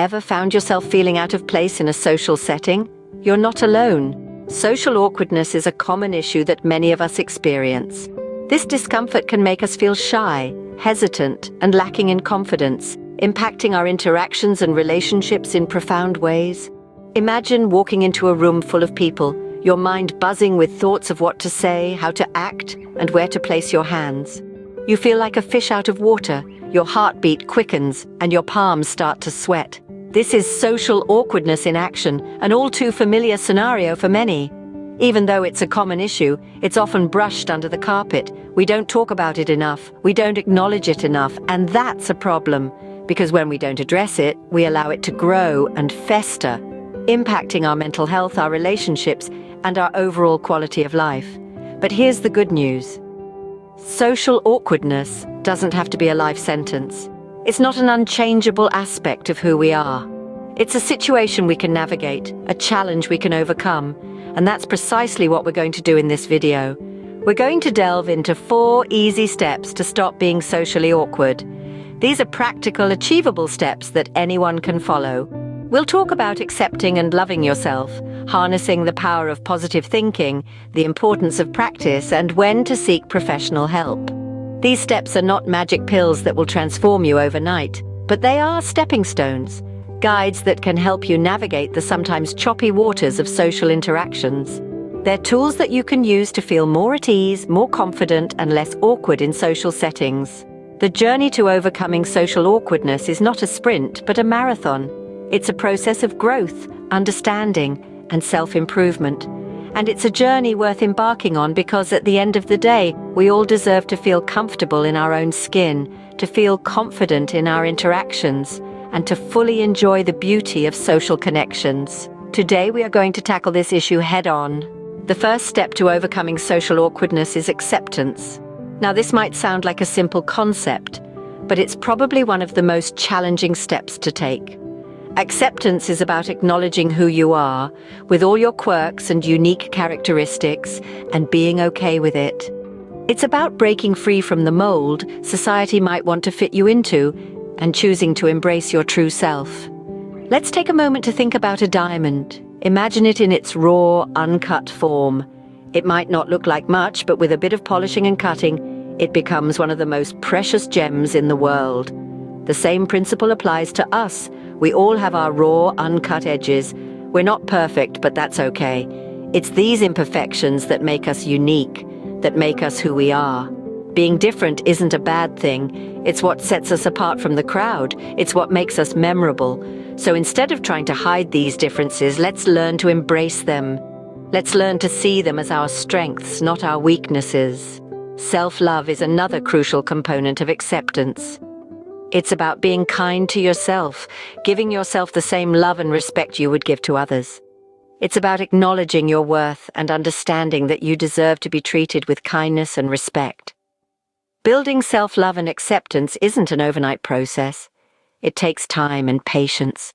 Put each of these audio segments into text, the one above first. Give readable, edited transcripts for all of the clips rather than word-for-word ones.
Ever found yourself feeling out of place in a social setting? You're not alone. Social awkwardness is a common issue that many of us experience. This discomfort can make us feel shy, hesitant, and lacking in confidence, impacting our interactions and relationships in profound ways. Imagine walking into a room full of people, your mind buzzing with thoughts of what to say, how to act, and where to place your hands. You feel like a fish out of water, your heartbeat quickens, and your palms start to sweat. This is social awkwardness in action, an all too familiar scenario for many. Even though it's a common issue, it's often brushed under the carpet. We don't talk about it enough, we don't acknowledge it enough, and that's a problem. Because when we don't address it, we allow it to grow and fester, impacting our mental health, our relationships, and our overall quality of life. But here's the good news. Social awkwardness doesn't have to be a life sentence. It's not an unchangeable aspect of who we are. It's a situation we can navigate, a challenge we can overcome, and that's precisely what we're going to do in this video. We're going to delve into 4 easy steps to stop being socially awkward. These are practical, achievable steps that anyone can follow. We'll talk about accepting and loving yourself, harnessing the power of positive thinking, the importance of practice, and when to seek professional help. These steps are not magic pills that will transform you overnight, but they are stepping stones, guides that can help you navigate the sometimes choppy waters of social interactions. They're tools that you can use to feel more at ease, more confident, and less awkward in social settings. The journey to overcoming social awkwardness is not a sprint, but a marathon. It's a process of growth, understanding, and self-improvement. And it's a journey worth embarking on because at the end of the day, we all deserve to feel comfortable in our own skin, to feel confident in our interactions, and to fully enjoy the beauty of social connections. Today we are going to tackle this issue head-on. The first step to overcoming social awkwardness is acceptance. Now this might sound like a simple concept, but it's probably one of the most challenging steps to take. Acceptance is about acknowledging who you are, with all your quirks and unique characteristics, and being okay with it. It's about breaking free from the mold society might want to fit you into, and choosing to embrace your true self. Let's take a moment to think about a diamond. Imagine it in its raw, uncut form. It might not look like much, but with a bit of polishing and cutting, it becomes one of the most precious gems in the world. The same principle applies to us. We all have our raw, uncut edges. We're not perfect, but that's okay. It's these imperfections that make us unique, that make us who we are. Being different isn't a bad thing. It's what sets us apart from the crowd. It's what makes us memorable. So instead of trying to hide these differences, let's learn to embrace them. Let's learn to see them as our strengths, not our weaknesses. Self-love is another crucial component of acceptance. It's about being kind to yourself, giving yourself the same love and respect you would give to others. It's about acknowledging your worth and understanding that you deserve to be treated with kindness and respect. Building self-love and acceptance isn't an overnight process. It takes time and patience.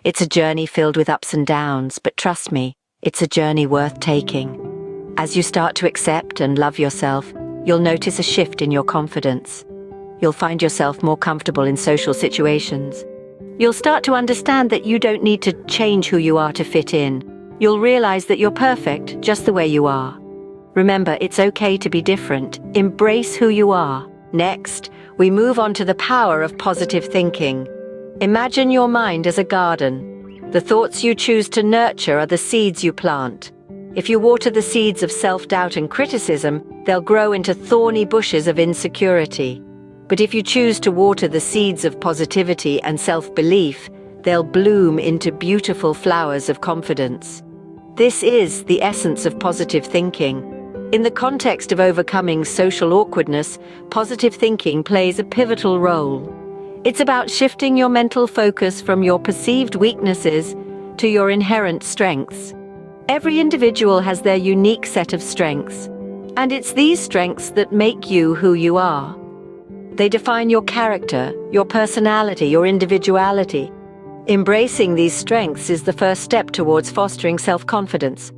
It's a journey filled with ups and downs, but trust me, it's a journey worth taking. As you start to accept and love yourself, you'll notice a shift in your confidence. You'll find yourself more comfortable in social situations. You'll start to understand that you don't need to change who you are to fit in. You'll realize that you're perfect just the way you are. Remember, it's okay to be different. Embrace who you are. Next, we move on to the power of positive thinking. Imagine your mind as a garden. The thoughts you choose to nurture are the seeds you plant. If you water the seeds of self-doubt and criticism, they'll grow into thorny bushes of insecurity. But if you choose to water the seeds of positivity and self-belief, they'll bloom into beautiful flowers of confidence. This is the essence of positive thinking. In the context of overcoming social awkwardness, positive thinking plays a pivotal role. It's about shifting your mental focus from your perceived weaknesses to your inherent strengths. Every individual has their unique set of strengths, and it's these strengths that make you who you are. They define your character, your personality, your individuality. Embracing these strengths is the first step towards fostering self-confidence.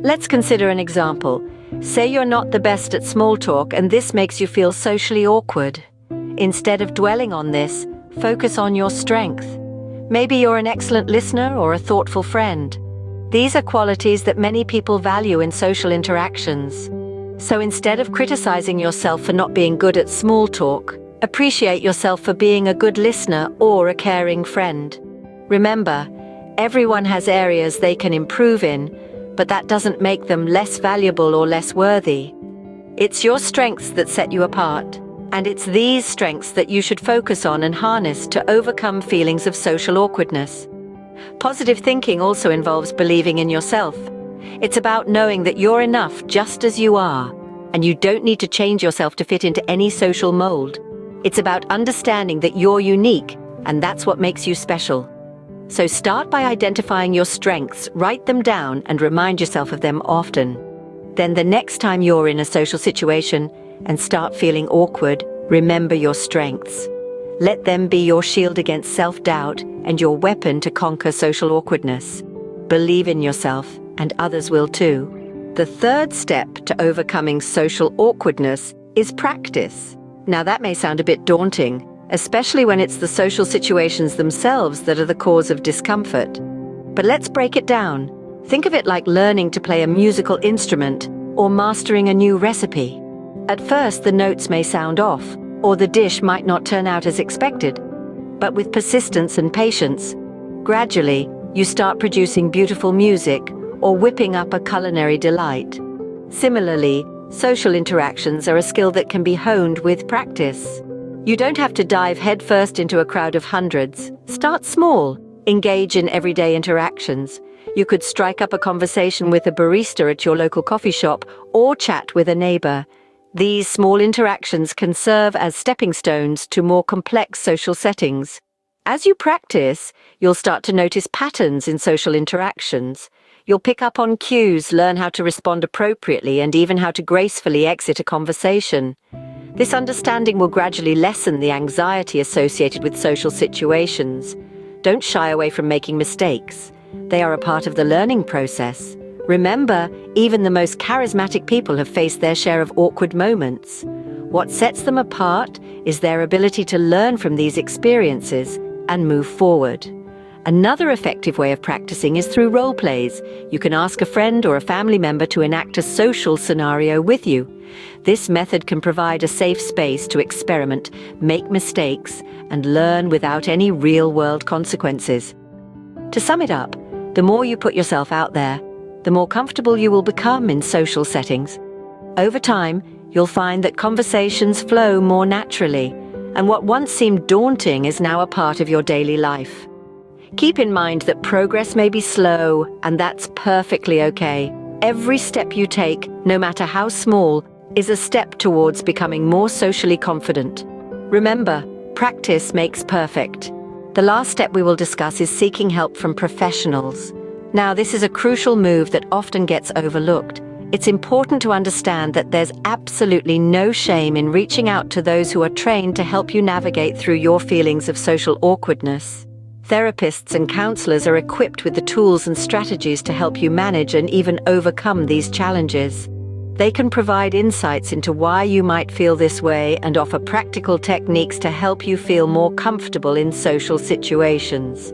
Let's consider an example. Say you're not the best at small talk and this makes you feel socially awkward. Instead of dwelling on this, focus on your strength. Maybe you're an excellent listener or a thoughtful friend. These are qualities that many people value in social interactions. So instead of criticizing yourself for not being good at small talk, appreciate yourself for being a good listener or a caring friend. Remember, everyone has areas they can improve in, but that doesn't make them less valuable or less worthy. It's your strengths that set you apart, and it's these strengths that you should focus on and harness to overcome feelings of social awkwardness. Positive thinking also involves believing in yourself. It's about knowing that you're enough just as you are, and you don't need to change yourself to fit into any social mold. It's about understanding that you're unique, and that's what makes you special. So start by identifying your strengths, write them down, and remind yourself of them often. Then the next time you're in a social situation and start feeling awkward, remember your strengths. Let them be your shield against self-doubt and your weapon to conquer social awkwardness. Believe in yourself, and others will too. The third step to overcoming social awkwardness is practice. Now that may sound a bit daunting, especially when it's the social situations themselves that are the cause of discomfort. But let's break it down. Think of it like learning to play a musical instrument or mastering a new recipe. At first, the notes may sound off, or the dish might not turn out as expected. But with persistence and patience, gradually, you start producing beautiful music or whipping up a culinary delight. Similarly, social interactions are a skill that can be honed with practice. You don't have to dive headfirst into a crowd of hundreds. Start small. Engage in everyday interactions. You could strike up a conversation with a barista at your local coffee shop or chat with a neighbor. These small interactions can serve as stepping stones to more complex social settings. As you practice, you'll start to notice patterns in social interactions. You'll pick up on cues, learn how to respond appropriately, and even how to gracefully exit a conversation. This understanding will gradually lessen the anxiety associated with social situations. Don't shy away from making mistakes. They are a part of the learning process. Remember, even the most charismatic people have faced their share of awkward moments. What sets them apart is their ability to learn from these experiences and move forward. Another effective way of practicing is through role plays. You can ask a friend or a family member to enact a social scenario with you. This method can provide a safe space to experiment, make mistakes, and learn without any real-world consequences. To sum it up, the more you put yourself out there, the more comfortable you will become in social settings. Over time, you'll find that conversations flow more naturally, and what once seemed daunting is now a part of your daily life. Keep in mind that progress may be slow, and that's perfectly okay. Every step you take, no matter how small, is a step towards becoming more socially confident. Remember, practice makes perfect. The last step we will discuss is seeking help from professionals. Now, this is a crucial move that often gets overlooked. It's important to understand that there's absolutely no shame in reaching out to those who are trained to help you navigate through your feelings of social awkwardness. Therapists and counselors are equipped with the tools and strategies to help you manage and even overcome these challenges. They can provide insights into why you might feel this way and offer practical techniques to help you feel more comfortable in social situations.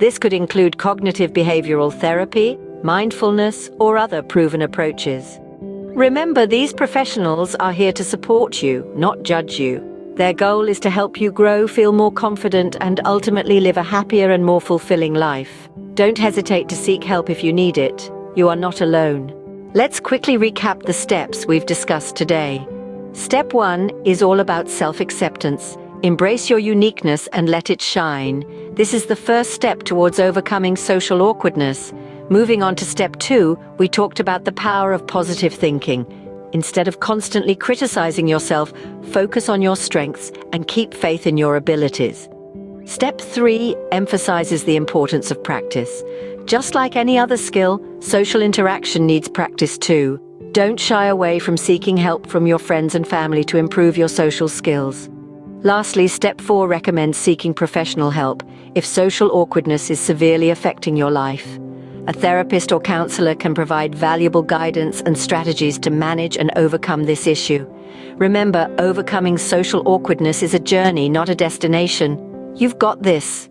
This could include cognitive behavioral therapy, mindfulness, or other proven approaches. Remember, these professionals are here to support you, not judge you. Their goal is to help you grow, feel more confident, and ultimately live a happier and more fulfilling life. Don't hesitate to seek help if you need it. You are not alone. Let's quickly recap the steps we've discussed today. Step 1 is all about self-acceptance. Embrace your uniqueness and let it shine. This is the first step towards overcoming social awkwardness. Moving on to step 2, we talked about the power of positive thinking. Instead of constantly criticizing yourself, focus on your strengths and keep faith in your abilities. Step 3 emphasizes the importance of practice. Just like any other skill, social interaction needs practice too. Don't shy away from seeking help from your friends and family to improve your social skills. Lastly, step 4 recommends seeking professional help if social awkwardness is severely affecting your life. A therapist or counselor can provide valuable guidance and strategies to manage and overcome this issue. Remember, overcoming social awkwardness is a journey, not a destination. You've got this.